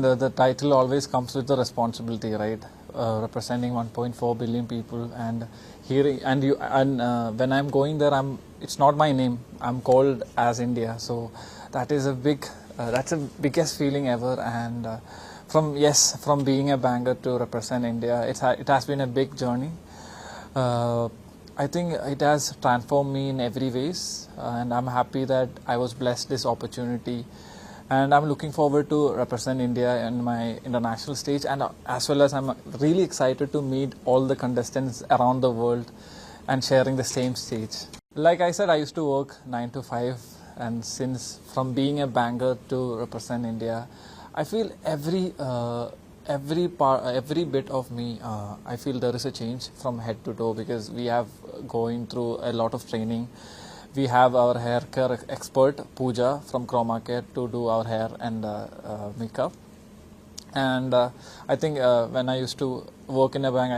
The title always comes with the responsibility, right? Representing 1.4 billion people, and when I'm going there, it's not my name. I'm called as India, so that is a big that's the biggest feeling ever. And from being a banker to represent India, it has been a big journey. I think it has transformed me in every ways, and I'm happy that I was blessed this opportunity. And I'm looking forward to represent India in my international stage, and as well as I'm really excited to meet all the contestants around the world and sharing the same stage. Like I said, I used to work 9 to 5, and since from being a banker to represent India, I feel every bit of me, I feel there is a change from head to toe, because we have going through a lot of training. We have our hair care expert Pooja from Chroma Care to do our hair and makeup. And I think when I used to work in a bank,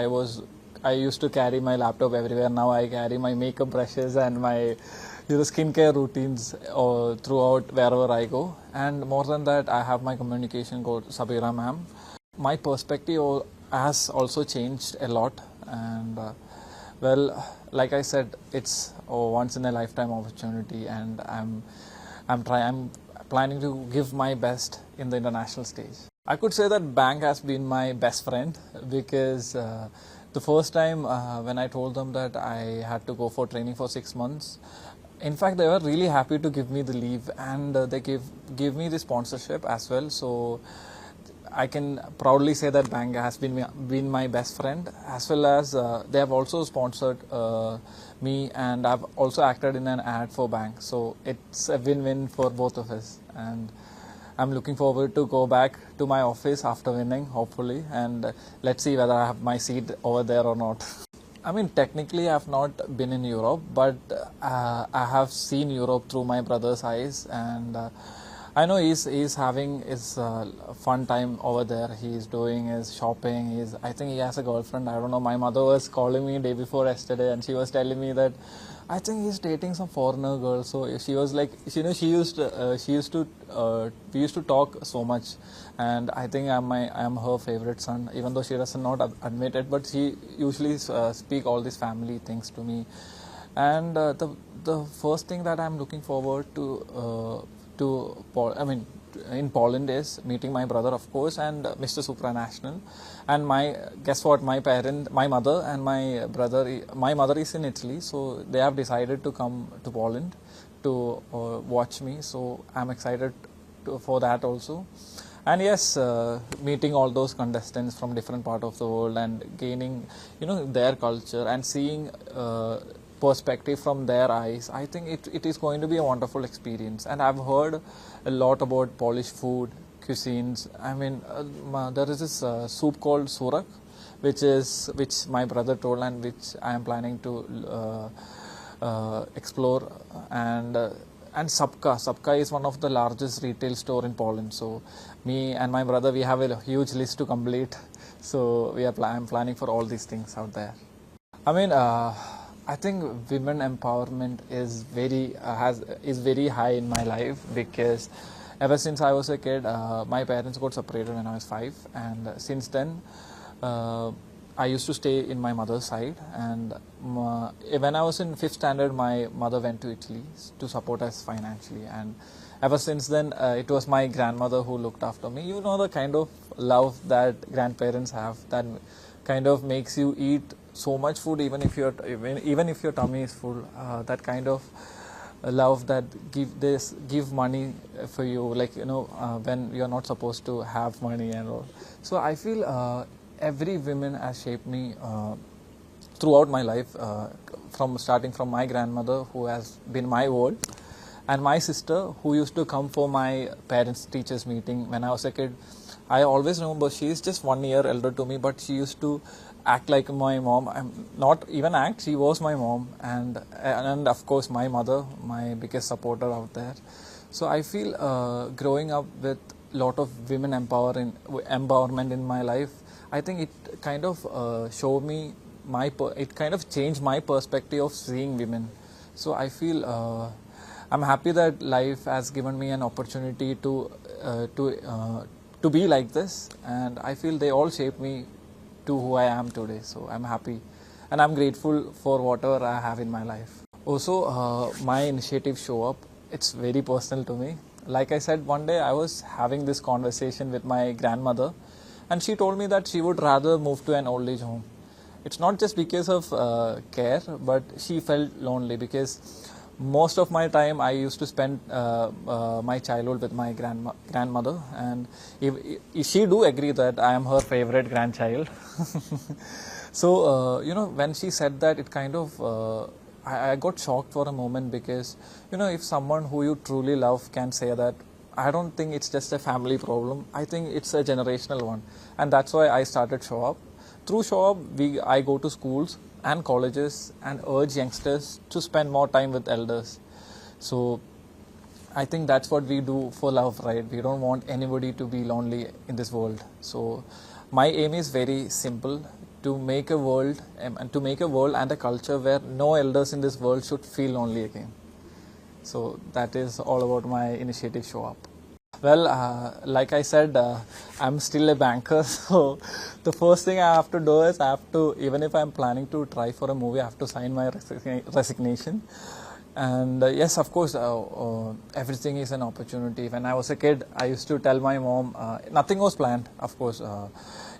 I used to carry my laptop everywhere. Now I carry my makeup brushes and my skincare routines throughout wherever I go. And more than that, I have my communication coach Sabira ma'am. My perspective has also changed a lot, and well, like I said, it's a once in a lifetime opportunity, and I'm planning to give my best in the international stage. I could say that bank has been my best friend, because the first time when I told them that I had to go for training for 6 months, in fact they were really happy to give me the leave, and they give me the sponsorship as well. So I can proudly say that bank has been my best friend, as well as they have also sponsored me, and I've also acted in an ad for bank. So it's a win-win for both of us, and I'm looking forward to go back to my office after winning, hopefully, and let's see whether I have my seat over there or not. I mean, technically I've not been in Europe, but I have seen Europe through my brother's eyes, and I know he's having his fun time over there. He's doing his shopping. I think he has a girlfriend. I don't know. My mother was calling me day before yesterday, and she was telling me that I think he's dating some foreigner girl. So she was like, we used to talk so much, and I think I'm her favorite son, even though she does not admit it. But she usually speak all these family things to me, and the first thing that I'm looking forward to in Poland is meeting my brother, of course, and Mister Supranational. And guess what? My mother and my brother. My mother is in Italy, so they have decided to come to Poland to watch me. So I'm excited for that also. And yes, meeting all those contestants from different part of the world and gaining, their culture and seeing perspective from their eyes, I think it is going to be a wonderful experience. And I've heard a lot about Polish food, cuisines. I mean, there is this soup called surak, which my brother told, and which I am planning to explore. And Sapka is one of the largest retail store in Poland. So me and my brother, we have a huge list to complete. So I'm planning for all these things out there. I mean, I think women empowerment is very high in my life, because ever since I was a kid, my parents got separated when I was 5, and since then I used to stay in my mother's side. And when I was in 5th standard, my mother went to Italy to support us financially, and ever since then it was my grandmother who looked after me. You know, the kind of love that grandparents have, that kind of makes you eat so much food even if your tummy is full. That kind of love that give money for you, like when you're not supposed to have money and all. So I feel every woman has shaped me throughout my life, starting from my grandmother, who has been my world, and my sister, who used to come for my parents teachers meeting when I was a kid. I always remember, she is just 1 year elder to me, but she used to act like my mom. I'm not even act, she was my mom. And of course my mother, my biggest supporter out there. So I feel growing up with a lot of women empowerment in my life, I think it kind of showed me it kind of changed my perspective of seeing women. So I feel I'm happy that life has given me an opportunity to to be like this, and I feel they all shaped me to who I am today. So I'm happy and I'm grateful for whatever I have in my life. Also, my initiative Show Up, it's very personal to me. Like I said, one day I was having this conversation with my grandmother, and she told me that she would rather move to an old age home. It's not just because of care, but she felt lonely because most of my time I used to spend my childhood with my grandmother, and if she do agree that I am her favorite grandchild. So when she said that, it kind of I got shocked for a moment, because if someone who you truly love can say that, I don't think it's just a family problem. I think it's a generational one, and that's why I started Show Up. Through Show Up, I go to schools and colleges and urge youngsters to spend more time with elders. So I think that's what we do for love, right? We don't want anybody to be lonely in this world. So my aim is very simple: to make a world and a culture where no elders in this world should feel lonely again. So that is all about my initiative Show Up. Well, like I said, I'm still a banker, so the first thing I have to do is even if I'm planning to try for a movie, I have to sign my resignation. And yes, of course, everything is an opportunity. When I was a kid, I used to tell my mom, nothing was planned, of course.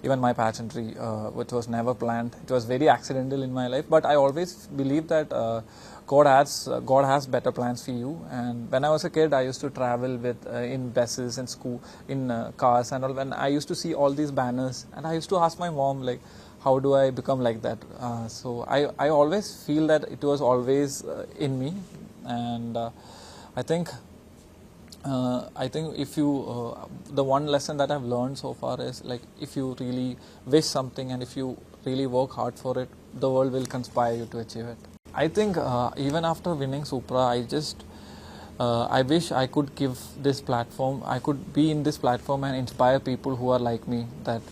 Even my pageantry, which was never planned, it was very accidental in my life. But I always believe that God has better plans for you. And when I was a kid, I used to travel with in buses and school, in cars and all. When I used to see all these banners, and I used to ask my mom, like, how do I become like that? So I always feel that it was always in me, and I think if you the one lesson that I've learned so far is, like, if you really wish something and if you really work hard for it, the world will conspire you to achieve it. I think even after winning Supra, I wish I could give this platform, I could be in this platform and inspire people who are like me, that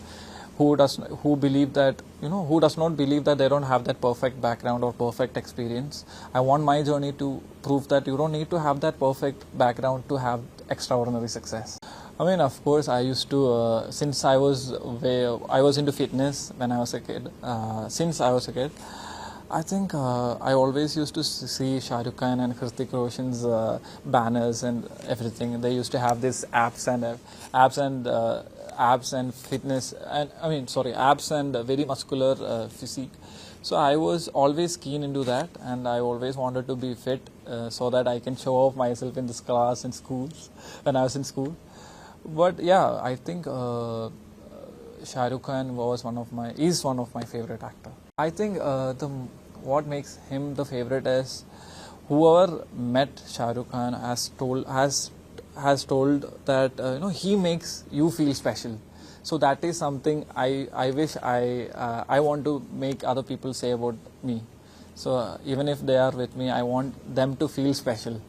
who does not believe that they don't have that perfect background or perfect experience. I want my journey to prove that you don't need to have that perfect background to have extraordinary success. I mean, of course, I used to since I was into fitness when I was a kid. Since I was a kid, I think I always used to see Shah Rukh Khan and Hrithik Roshan's banners and everything. They used to have these abs and fitness, and abs and very muscular physique. So I was always keen into that, and I always wanted to be fit so that I can show off myself in this class in schools when I was in school. But yeah, I think Shah Rukh Khan is one of my favorite actor. I think what makes him the favorite is whoever met Shah Rukh Khan has told that he makes you feel special. So that is something I wish I want to make other people say about me. So even if they are with me, I want them to feel special.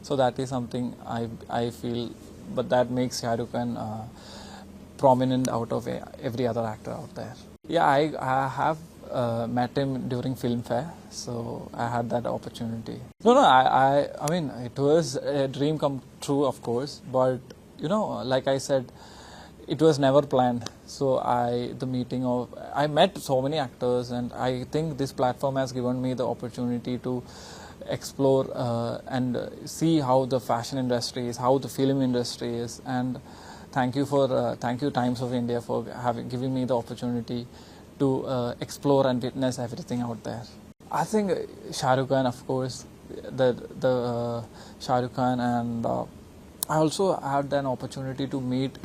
So that is something I feel, but that makes Shah Rukh Khan prominent out of every other actor out there. Yeah, I have met him during Filmfare, so I had that opportunity. No, I mean, it was a dream come true, of course, but like I said, it was never planned. So I met so many actors, and I think this platform has given me the opportunity to explore and see how the fashion industry is, how the film industry is, and thank you Times of India for giving me the opportunity to explore and witness everything out there. I think Shah Rukh Khan, of course, the Shah Rukh Khan, and I also had an opportunity to meet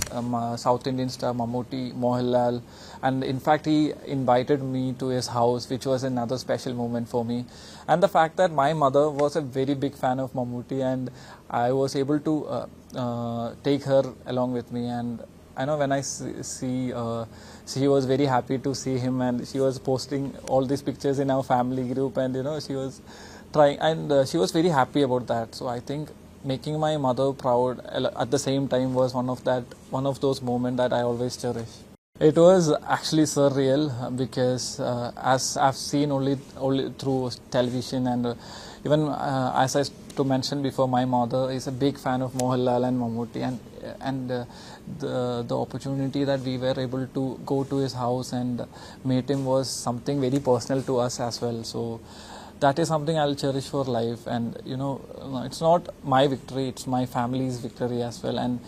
South Indian star Mammootty, Mohanlal, and in fact he invited me to his house, which was another special moment for me. And the fact that my mother was a very big fan of Mammootty, and I was able to take her along with me, and I know when I see she was very happy to see him, and she was posting all these pictures in our family group, and she was trying, and she was very happy about that. So I think making my mother proud at the same time was one of those moments that I always cherish. It was actually surreal because as I've seen only through television, and even as I to mention before, my mother is a big fan of Mohanlal and Mammootty, and and the opportunity that we were able to go to his house and meet him was something very personal to us as well. So that is something I'll cherish for life. And it's not my victory, it's my family's victory as well. And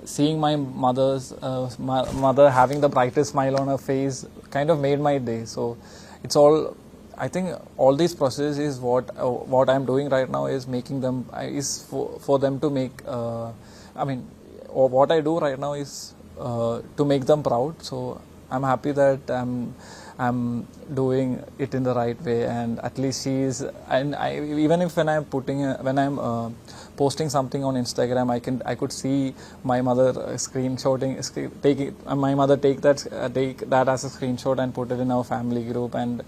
seeing my mother having the brightest smile on her face kind of made my day. So it's all, I think all these processes is what I'm doing right now is making them, is for them to make, or what I do right now is to make them proud. So I'm happy that I'm doing it in the right way, and at least she is. And even if when I'm posting something on Instagram, I could see my mother my mother take that as a screenshot and put it in our family group, and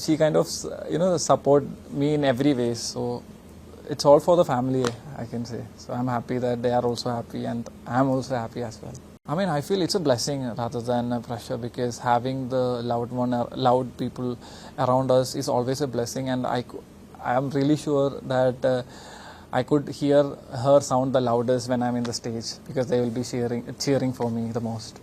she kind of support me in every way. So it's all for the family, I can say. So I'm happy that they are also happy, and I'm also happy as well. I feel it's a blessing rather than a pressure, because having the loud people around us is always a blessing, and I am really sure that I could hear her sound the loudest when I'm in the stage, because they will be cheering for me the most.